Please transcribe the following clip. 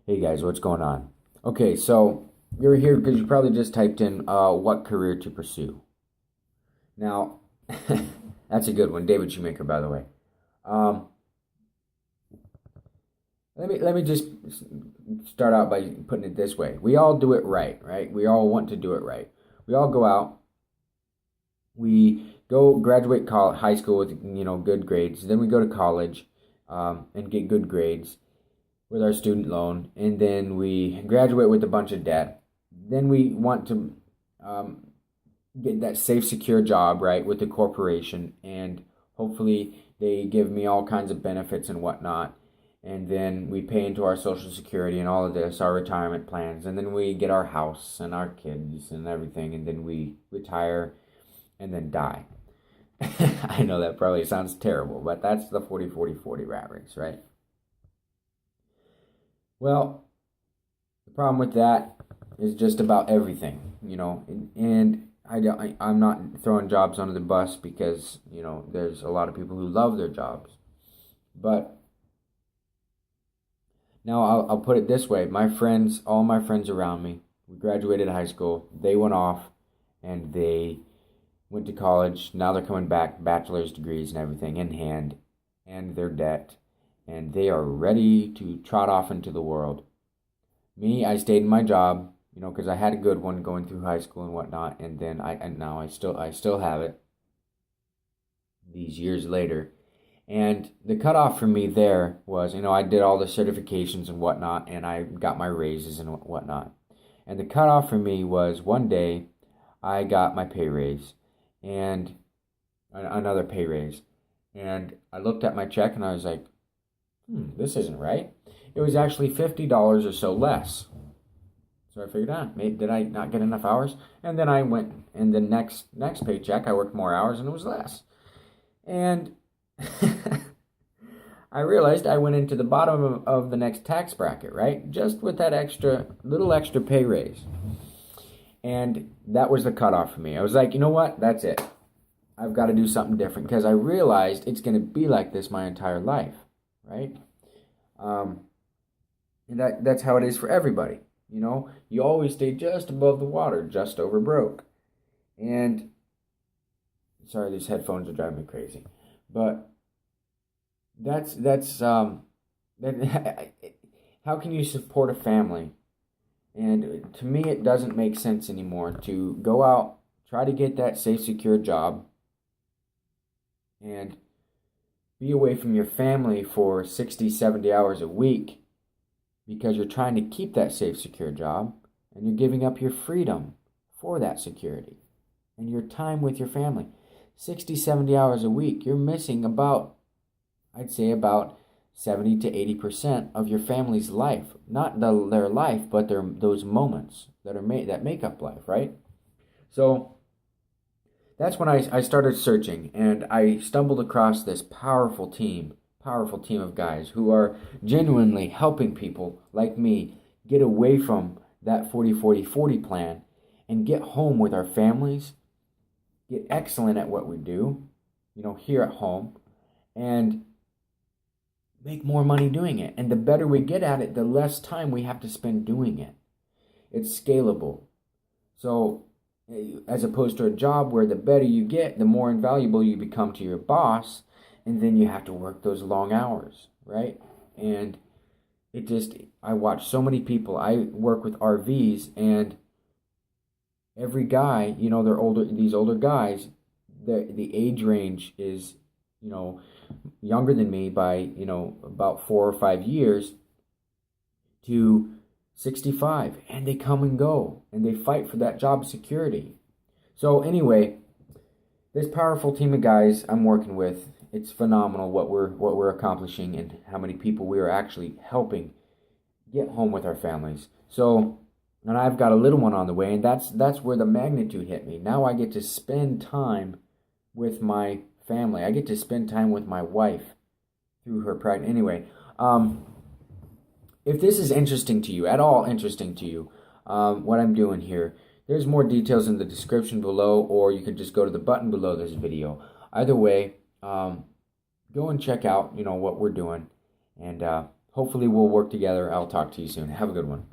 Hey guys, what's going on? Okay, so you're here because you probably just typed in what career to pursue. Now, that's a good one, David Shoemaker, by the way. Um, let me just start out by putting it this way: we all do it right, right? We all want to do it right. We all go out, we go graduate college, high school with good grades. Then we go to college and get good grades with our student loan, and then we graduate with a bunch of debt. Then we want to um, get that safe, secure job, right, with the corporation, and hopefully they give me all kinds of benefits and whatnot. And then we pay into our Social Security and all of this, our retirement plans, and then we get our house and our kids and everything, and then we retire and then die. I know that probably sounds terrible, but that's the 40-40-40 rat race, right? Well, the problem with that is just about everything, and I'm not throwing jobs under the bus because, there's a lot of people who love their jobs. But now I'll put it this way. All my friends around me, we graduated high school, they went off and they went to college. Now they're coming back, bachelor's degrees and everything in hand, and their debt, and they are ready to trot off into the world. Me, I stayed in my job, because I had a good one going through high school and whatnot, and then now I still have it these years later. And the cutoff for me there was, I did all the certifications and whatnot, and I got my raises and whatnot. And the cutoff for me was one day I got my pay raise and another pay raise. And I looked at my check and I was like, this isn't right. It was actually $50 or so less. So I figured, maybe did I not get enough hours? And then I went, and the next paycheck, I worked more hours and it was less. And I realized I went into the bottom of the next tax bracket, right? Just with that little extra pay raise. And that was the cutoff for me. I was like, you know what? That's it. I've got to do something different because I realized it's going to be like this my entire life, right? And that's how it is for everybody. You always stay just above the water, just over broke. And sorry, these headphones are driving me crazy, but that's how can you support a family? And to me, it doesn't make sense anymore to go out, try to get that safe, secure job, and be away from your family for 60, 70 hours a week because you're trying to keep that safe, secure job, and you're giving up your freedom for that security and your time with your family. 60, 70 hours a week, you're missing I'd say about 70 to 80% of your family's life. Not their life, but those moments that make up life, right? So that's when I started searching, and I stumbled across this powerful team of guys who are genuinely helping people like me get away from that 40-40-40 plan and get home with our families, get excellent at what we do, here at home, and make more money doing it. And the better we get at it, the less time we have to spend doing it. It's scalable. So, as opposed to a job where the better you get, the more invaluable you become to your boss, and then you have to work those long hours, right? And I watch so many people. I work with RVs, and every guy, they're older. These older guys, the age range is, younger than me by, about 4 or 5 years to 65, and they come and go, and they fight for that job security. So anyway, this powerful team of guys I'm working with, it's phenomenal what we're accomplishing and how many people we are actually helping get home with our families. So, and I've got a little one on the way, and that's where the magnitude hit me. Now I get to spend time with my family. I get to spend time with my wife through her pregnancy. Anyway, if this is interesting to you, at all interesting to you, what I'm doing here, there's more details in the description below, or you can just go to the button below this video. Either way, go and check out, what we're doing, and hopefully we'll work together. I'll talk to you soon. Have a good one.